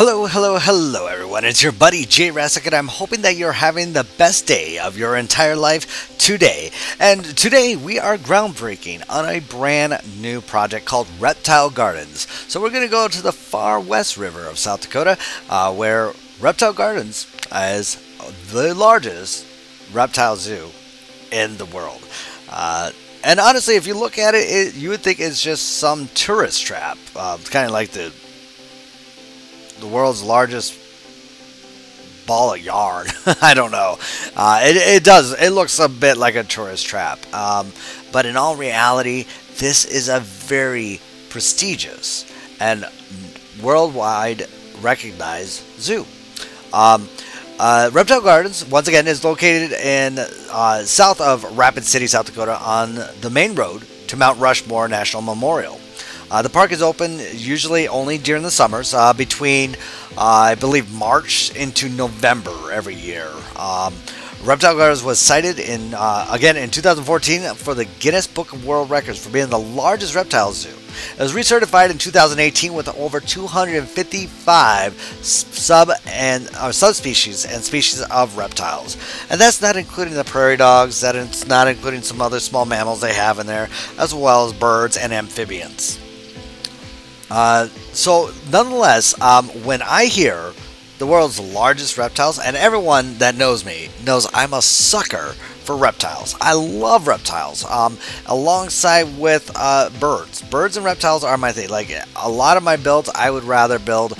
Hello everyone, it's your buddy Jayrassic, and I'm hoping that you're having the best day of your entire life today. And today we are groundbreaking on a brand new project called Reptile Gardens. So we're going to go to the far west river of South Dakota, where Reptile Gardens is the largest reptile zoo in the world. And honestly, if you look at it, you would think it's just some tourist trap. It's kind of like the world's largest ball of yarn. I don't know. It looks a bit like a tourist trap. But in all reality, this is a very prestigious and worldwide recognized zoo. Reptile Gardens, once again, is located in south of Rapid City, South Dakota, on the main road to Mount Rushmore National Memorial. The park is open usually only during the summers, between, I believe, March into November every year. Reptile Gardens was cited again in 2014 for the Guinness Book of World Records for being the largest reptile zoo. It was recertified in 2018 with over 255 subspecies and species of reptiles. And that's not including the prairie dogs, it's not including some other small mammals they have in there, as well as birds and amphibians. So nonetheless, when I hear the world's largest reptiles, and everyone that knows me knows I'm a sucker for reptiles. I love reptiles, alongside with birds. Birds and reptiles are my thing. Like a lot of my builds, I would rather build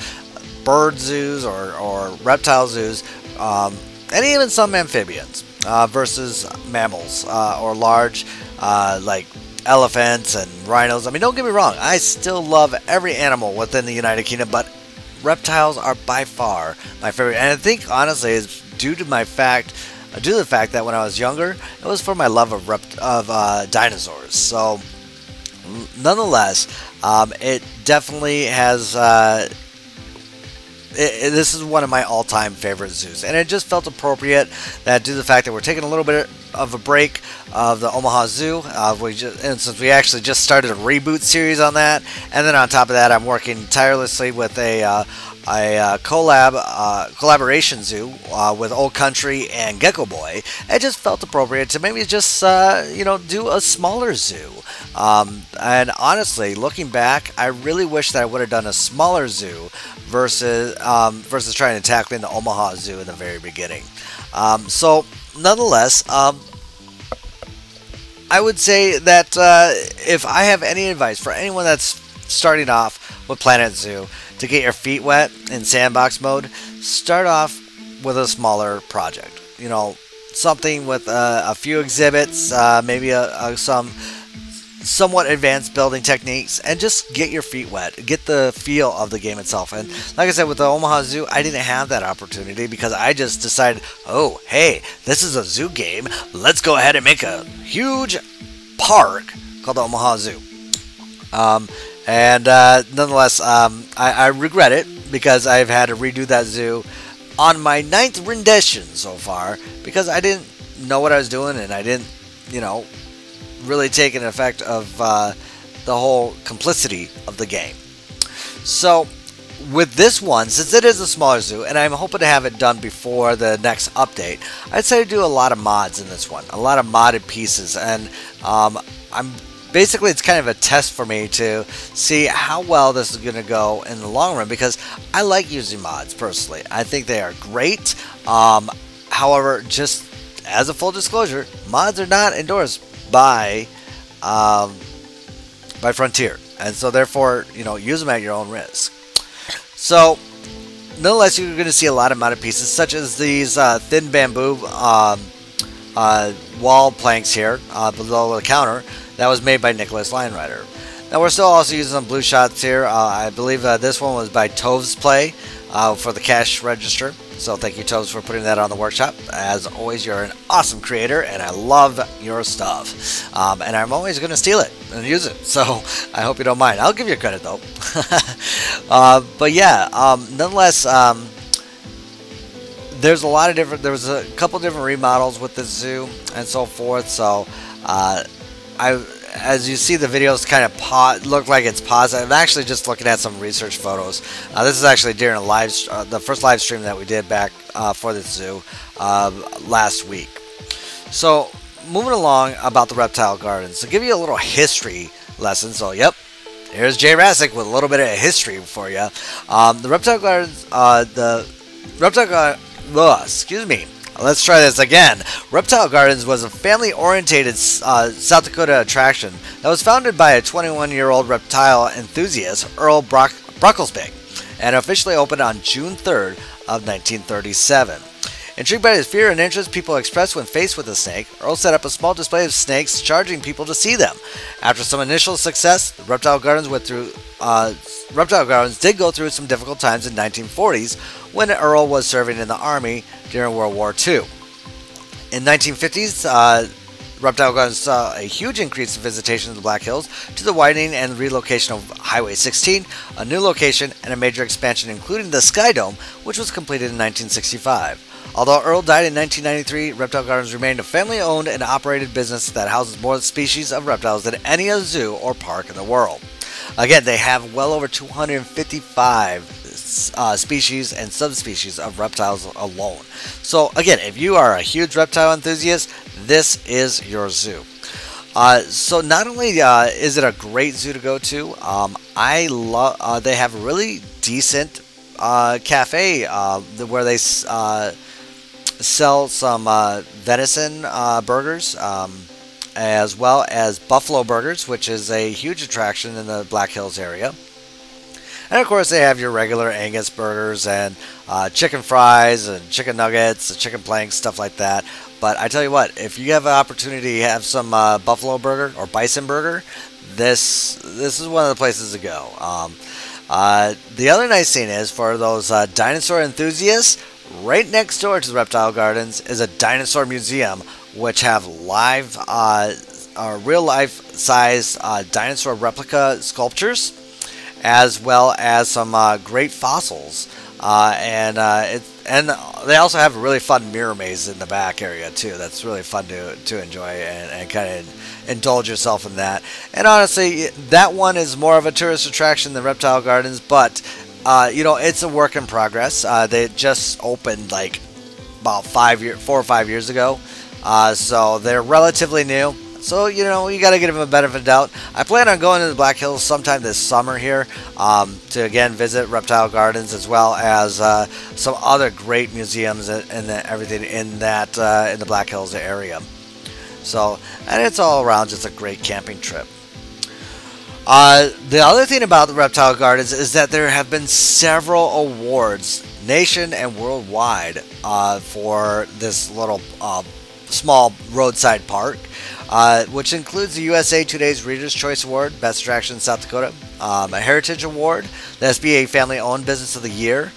bird zoos or reptile zoos, and even some amphibians versus mammals or large like elephants and rhinos. I mean, don't get me wrong, I still love every animal within the United Kingdom, but reptiles are by far my favorite. And I think honestly it's due to the fact that when I was younger, it was for my love of dinosaurs. So nonetheless, it definitely has this is one of my all-time favorite zoos, and it just felt appropriate that due to the fact that we're taking a little bit of a break of the Omaha Zoo, and since we actually just started a reboot series on that, and then on top of that, I'm working tirelessly with a collaboration zoo with Old Country and Gecko Boy. It just felt appropriate to maybe just do a smaller zoo. And honestly, looking back, I really wish that I would have done a smaller zoo versus trying to tackle the Omaha Zoo in the very beginning. So nonetheless, I would say that if I have any advice for anyone that's starting off with Planetzoo to get your feet wet in sandbox mode, start off with a smaller project. You know, something with a few exhibits, maybe some somewhat advanced building techniques, and just get your feet wet, get the feel of the game itself. And like I said, with the Omaha Zoo, I didn't have that opportunity because I just decided, oh hey, this is a zoo game, let's go ahead and make a huge park called the Omaha Zoo. Nonetheless, I regret it because I've had to redo that zoo on my 9th rendition so far because I didn't know what I was doing, and I didn't, really take an effect of the whole complicity of the game. So with this one, since it is a smaller zoo, and I'm hoping to have it done before the next update, I'd say to do a lot of mods in this one, a lot of modded pieces, and basically it's kind of a test for me to see how well this is going to go in the long run, because I like using mods personally. I think they are great. However, just as a full disclosure, mods are not endorsed by Frontier, and so therefore, use them at your own risk. So nonetheless, you're going to see a lot of modded pieces, such as these thin bamboo wall planks here below the counter that was made by LionRider. Now we're still also using some blue shots here. I believe this one was by Tove's Play for the cash register. So thank you, Toves, for putting that on the workshop. As always, you're an awesome creator, and I love your stuff. And I'm always going to steal it and use it. So I hope you don't mind. I'll give you credit, though. But yeah, nonetheless, there was a couple different remodels with the zoo and so forth. So as you see, the videos kind of look like it's paused. I'm actually just looking at some research photos. This is actually during the first live stream that we did back for the zoo last week. So moving along about the Reptile Gardens, to give you a little history lesson. So yep, here's Jayrassic with a little bit of history for you. The Reptile Gardens, excuse me. Let's try this again. Reptile Gardens was a family-oriented South Dakota attraction that was founded by a 21-year-old reptile enthusiast, Earl Brocklesbig, and officially opened on June 3rd of 1937. Intrigued by his fear and interest people expressed when faced with a snake, Earl set up a small display of snakes, charging people to see them. After some initial success, the Reptile Gardens did go through some difficult times in the 1940s when Earl was serving in the Army during World War II. In the 1950s, Reptile Gardens saw a huge increase in visitation to the Black Hills to the widening and relocation of Highway 16, a new location, and a major expansion including the Sky Dome, which was completed in 1965. Although Earl died in 1993, Reptile Gardens remained a family-owned and operated business that houses more species of reptiles than any other zoo or park in the world. Again, they have well over 255 species and subspecies of reptiles alone. So again, if you are a huge reptile enthusiast, this is your zoo. So not only is it a great zoo to go to, they have a really decent cafe where they sell some venison burgers, as well as buffalo burgers, which is a huge attraction in the Black Hills area. And of course, they have your regular Angus burgers and chicken fries and chicken nuggets, chicken planks, stuff like that. But I tell you what, if you have an opportunity to have some buffalo burger or bison burger, this is one of the places to go. The other nice thing is, for those dinosaur enthusiasts, right next door to the Reptile Gardens is a dinosaur museum, which have live, real life size dinosaur replica sculptures, as well as some great fossils, and they also have a really fun mirror maze in the back area too. That's really fun to enjoy and kind of indulge yourself in that. And honestly, that one is more of a tourist attraction than Reptile Gardens, but you know, it's a work in progress. They just opened like about 4 or 5 years ago, so they're relatively new. So, you know, you got to give them a benefit of doubt. I plan on going to the Black Hills sometime this summer here to, again, visit Reptile Gardens, as well as some other great museums and everything in the Black Hills area. So, and it's all around just a great camping trip. The other thing about the Reptile Gardens is that there have been several awards, nation and worldwide, for this little small roadside park. Which includes the USA Today's Reader's Choice Award, Best Attraction in South Dakota, a Heritage Award, the SBA Family Owned Business of the Year,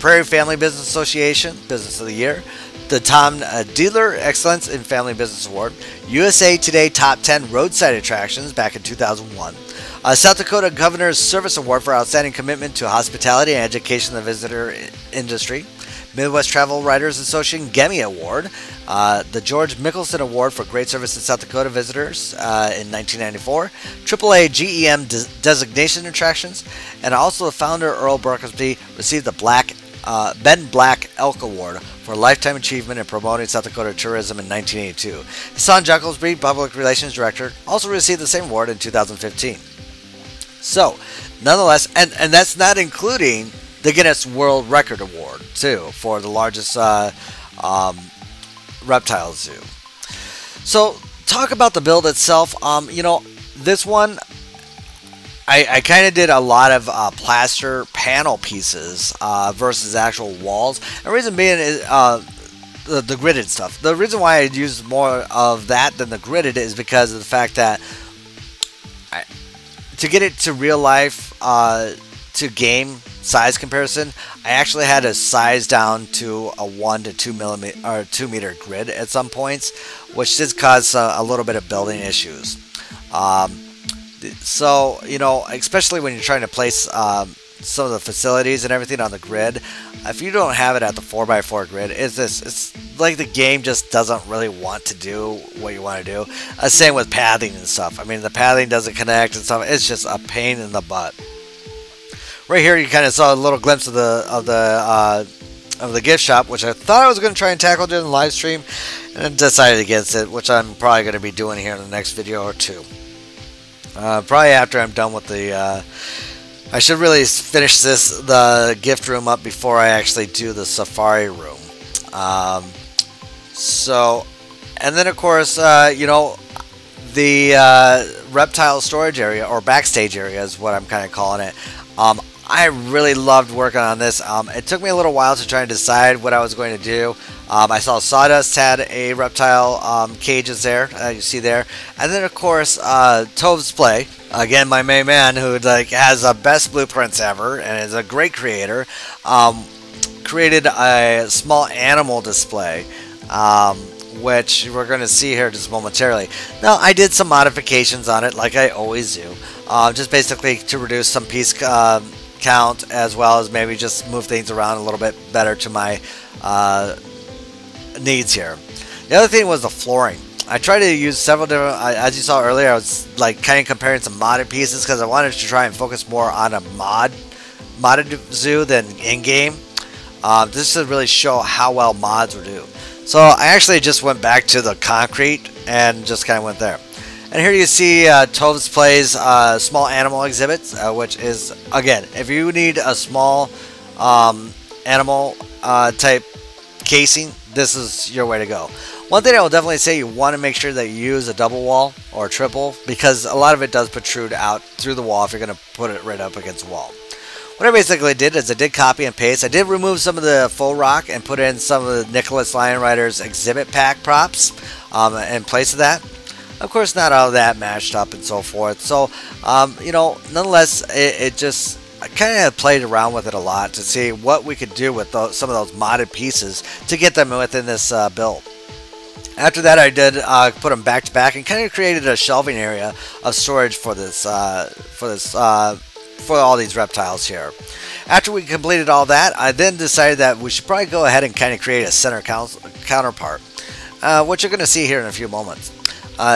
Prairie Family Business Association Business of the Year, the Tom Dealer Excellence in Family Business Award, USA Today Top 10 Roadside Attractions back in 2001, South Dakota Governor's Service Award for Outstanding Commitment to Hospitality and Education in the Visitor Industry, Midwest Travel Writers Association Gemmy Award, the George Mickelson Award for Great Service in South Dakota Visitors in 1994, AAA GEM Designation Attractions, and also the founder Earl Brocklesby received the Ben Black Elk Award for Lifetime Achievement in Promoting South Dakota Tourism in 1982. His son Jocklesby, Public Relations Director, also received the same award in 2015. So, nonetheless, and that's not including the Guinness World Record Award, too, for the largest reptile zoo. So, talk about the build itself. You know, this one, I kind of did a lot of plaster panel pieces versus actual walls. And the reason being is the gridded stuff. The reason why I use more of that than the gridded is because of the fact that to get it to real life, to game size comparison, I actually had to size down to a 1 to 2 millimeter or 2 meter grid at some points, which did cause a little bit of building issues. So, you know, especially when you're trying to place some of the facilities and everything on the grid, if you don't have it at the 4x4 grid, it's like the game just doesn't really want to do what you want to do. Same with pathing and stuff. I mean, the pathing doesn't connect and stuff. It's just a pain in the butt. Right here, you kind of saw a little glimpse of the gift shop, which I thought I was going to try and tackle during the live stream, and decided against it, which I'm probably going to be doing here in the next video or two. Probably after I'm done with the. I should really finish the gift room up before I actually do the safari room. And then of course, you know, the reptile storage area, or backstage area is what I'm kind of calling it. I really loved working on this. It took me a little while to try and decide what I was going to do. I saw Sawdust had a reptile cages there, you see there. And then of course, Tove's Play, again my main man, who like has the best blueprints ever and is a great creator, created a small animal display, which we're going to see here just momentarily. Now, I did some modifications on it, like I always do, just basically to reduce some piece count, as well as maybe just move things around a little bit better to my needs here. The other thing was the flooring. I tried to use several different, as you saw earlier, I was like kind of comparing some modded pieces because I wanted to try and focus more on a modded zoo than in-game. This to really show how well mods would do. So I actually just went back to the concrete and just kind of went there. And here you see Tove's Play's small animal exhibits, which is, again, if you need a small animal type casing, this is your way to go. One thing I will definitely say, you want to make sure that you use a double wall or a triple, because a lot of it does protrude out through the wall if you're going to put it right up against the wall. What I basically did is I did copy and paste. I did remove some of the faux rock and put in some of the Nicholas LionRiders exhibit pack props in place of that. Of course, not all of that matched up and so forth. So, you know, nonetheless, it just, I kind of played around with it a lot to see what we could do with some of those modded pieces to get them within this build. After that, I did put them back to back and kind of created a shelving area of storage for this, for all these reptiles here. After we completed all that, I then decided that we should probably go ahead and kind of create a center counterpart, which you're going to see here in a few moments.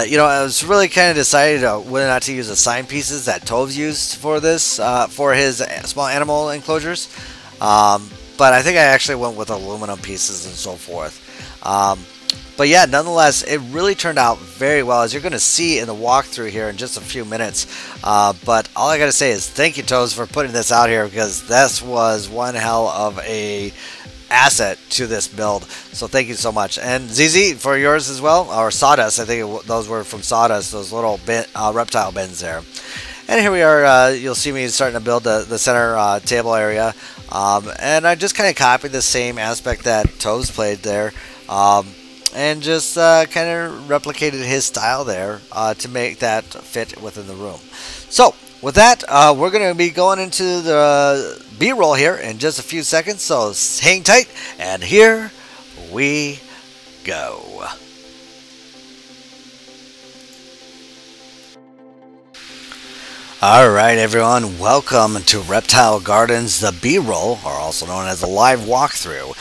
You know, I was really kind of decided whether or not to use the sign pieces that Tove's used for this, for his small animal enclosures. But I think I actually went with aluminum pieces and so forth. But yeah, nonetheless, it really turned out very well, as you're going to see in the walkthrough here in just a few minutes. But all I got to say is thank you, Toves, for putting this out here, because this was one hell of a asset to this build. So thank you so much. And ZZ, for yours as well, or Sawdust, I think those were from Sawdust, those little reptile bins there. And here we are, you'll see me starting to build the center table area. And I just kind of copied the same aspect that Toves played there. And just kind of replicated his style there to make that fit within the room. So, with that, we're going to be going into the B-roll here in just a few seconds. So, hang tight, and here we go. Alright everyone, welcome to Reptile Gardens, the B-roll, or also known as the live walkthrough.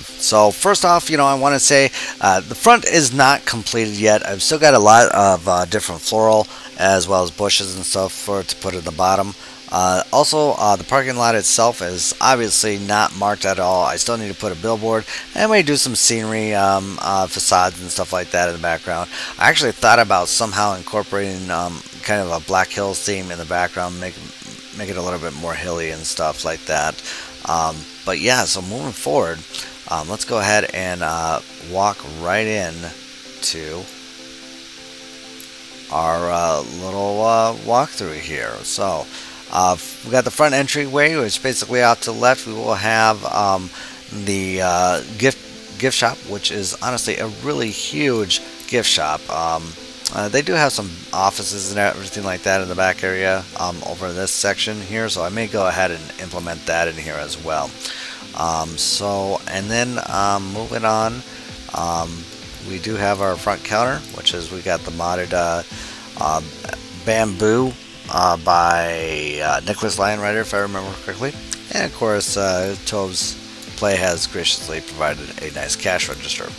So first off, you know, I want to say the front is not completed yet. I've still got a lot of different floral as well as bushes and stuff to put at the bottom. Also, the parking lot itself is obviously not marked at all. I still need to put a billboard, and I may do some scenery, facades and stuff like that in the background. I actually thought about somehow incorporating kind of a Black Hills theme in the background, make it a little bit more hilly and stuff like that. But yeah, so moving forward, let's go ahead and walk right in to our little walkthrough here. So we got the front entryway, which basically out to the left we will have the gift shop, which is honestly a really huge gift shop. They do have some offices and everything like that in the back area over this section here, so I may go ahead and implement that in here as well. And then moving on, we do have our front counter, which is we got the modded bamboo by Nicholas LionRider, if I remember correctly, and of course Tove's Play has graciously provided a nice cash register.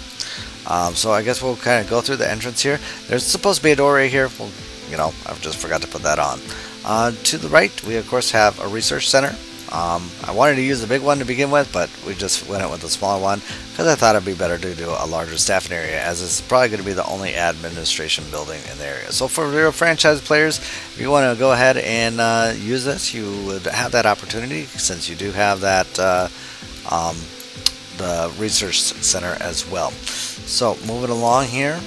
So I guess we'll kind of go through the entrance here. There's supposed to be a door right here. Well, you know, I just forgot to put that on. To the right, we of course have a research center. I wanted to use the big one to begin with, but we just went with the smaller one because I thought it'd be better to do a larger staffing area, as it's probably going to be the only administration building in the area. So for real franchise players, if you want to go ahead and use this, you would have that opportunity, since you do have that the research center as well. So moving along here,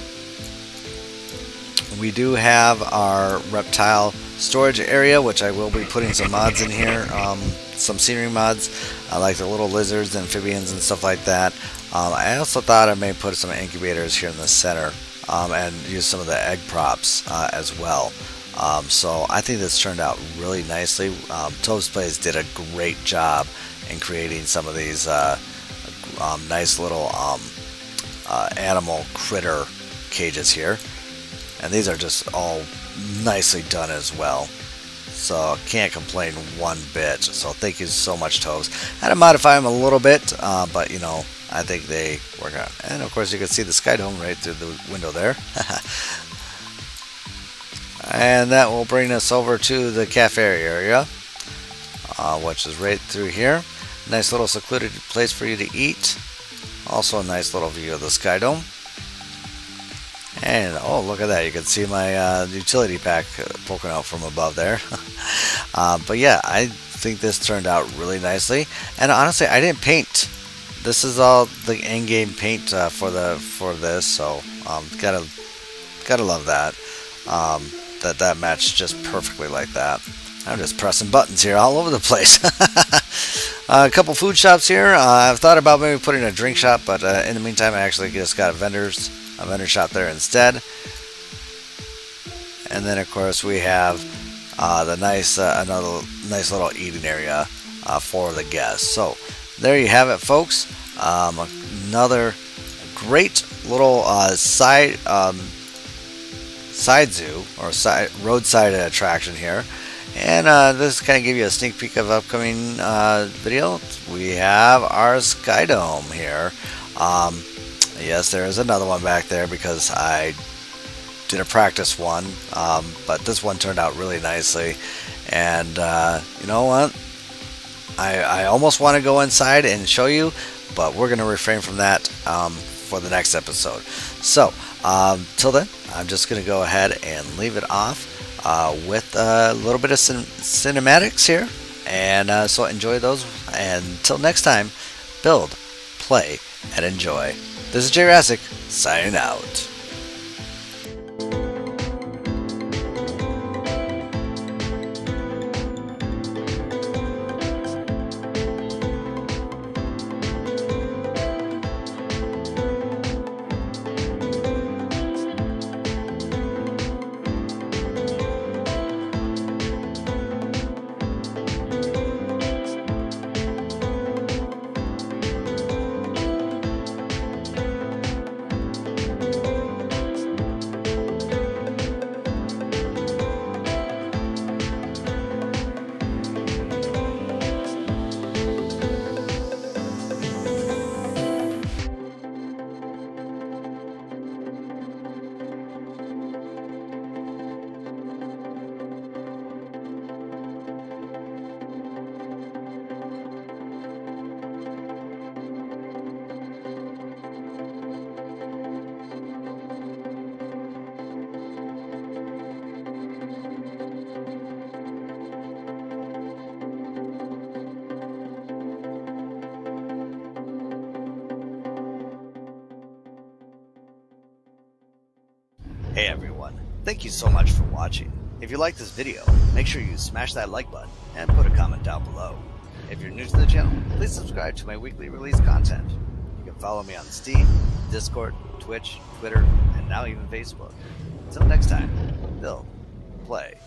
we do have our reptile storage area, which I will be putting some mods in here, some scenery mods, like the little lizards, amphibians, and stuff like that. I also thought I may put some incubators here in the center, and use some of the egg props as well. So I think this turned out really nicely. Toves Plays did a great job in creating some of these nice little animal critter cages here, and these are just all nicely done as well. So can't complain one bit. So thank you so much, Toves. Had to modify them a little bit, but you know, I think they work out. And of course you can see the sky dome right through the window there. And that will bring us over to the cafe area, which is right through here. Nice little secluded place for you to eat. Also a nice little view of the sky dome. And oh, look at that, you can see my utility pack poking out from above there. But yeah, I think this turned out really nicely, and honestly I didn't paint. This is all the in-game paint for this, so gotta love that. That matched just perfectly like that. I'm just pressing buttons here all over the place. A couple food shops here. I've thought about maybe putting a drink shop, but in the meantime I actually just got a vendor shop there instead. And then of course we have the nice another nice little eating area for the guests. So there you have it, folks. Another great little side zoo, or roadside attraction here. And this kind of give you a sneak peek of upcoming video. We have our Sky Dome here. Yes, there is another one back there because I did a practice one, but this one turned out really nicely. And you know what? I almost want to go inside and show you, but we're going to refrain from that for the next episode. So till then, I'm just going to go ahead and leave it off with a little bit of cinematics here, and so enjoy those. And until next time, build, play, and enjoy. This is Jayrassic signing out. Hey everyone, thank you so much for watching. If you like this video, make sure you smash that like button and put a comment down below. If you're new to the channel, please subscribe to my weekly release content. You can follow me on Steam, Discord, Twitch, Twitter, and now even Facebook. Until next time, build, play,